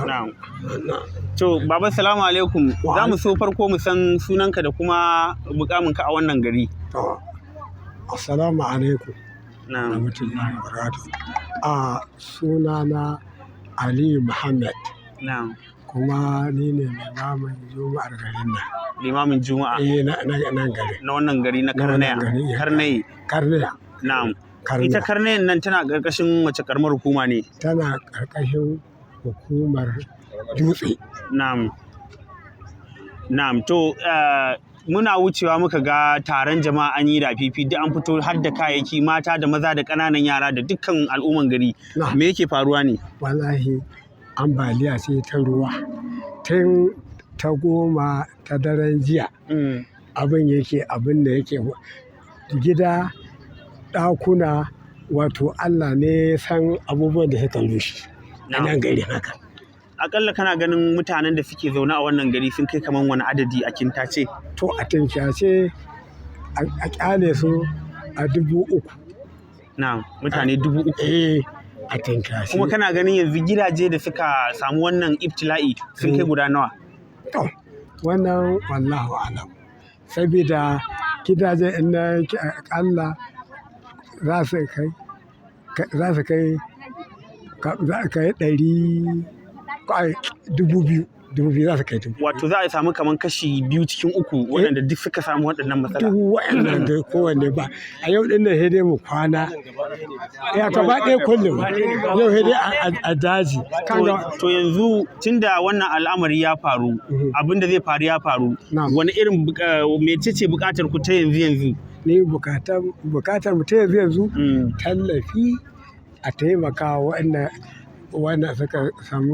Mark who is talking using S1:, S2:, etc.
S1: Na'am. To, Baba, salamu alaikum. Za mu so farko mu san sunanka da kuma mukaminka a wannan gari.
S2: To, assalamu alaikum.
S1: Na'am.
S2: Rahmatullahi wa barakatuh. Sunana Aliyu Muhammad.
S1: Na'am.
S2: Kuma ni ne limamin Juma'ar garin nan.
S1: Limamin Juma'a.
S2: Nan gari.
S1: Na wannan gari na Karnaye.
S2: Karnaye.
S1: Na'am. Ita Karnayen nan tana ƙarƙashin wace karamar hukuma ne? Tana
S2: ƙarƙashin hukumar Dutsen.
S1: Na'am. Na'am. To, muna wucewa muka ga taron jama'a an yi da fifi duk an fito har da kayayyaki mata da maza da ƙananan yara da dukkan al'umman gari. Me yake faruwa ne?
S2: Wallahi ambaliya ce ta ruwa. Tun ta 10 ta daren jiya. Abin da yake gida, ɗakuna, wato Allah ne san abubuwan da suka rushe a nan gari haka.
S1: Akalla kana ganin mutanen da suke zaune a wannan gari sun kai kamar wani adadi a kintace?
S2: To, a kintace a kyale su a 3,000.
S1: Na'am, mutane 3,000.
S2: A kintace.
S1: Kuma kana ganin yanzu gidaje da suka samu wannan ibtila'i sun kai guda nawa?
S2: To, wannan wallahu alam. Saboda gidaje inda akalla za su kai 2,000 za su kai 2,000.
S1: Wato za a samu kamar kashi 2 cikin 3 waɗanda duk suka samu waɗannan matsala.
S2: Duk waɗannan da kowanne ba. A yau ɗin nan sai dai mu kwana. Gaba ɗaya kullum. Yau sai dai a daji.
S1: To yanzu tunda wannan al'amari ya faru, abin da zai faru ya faru. Wani irin mecece buƙatar ku ta yanzu?
S2: Ni buƙatar mu ta yanzu tallafi a taimaka waɗanda suka samu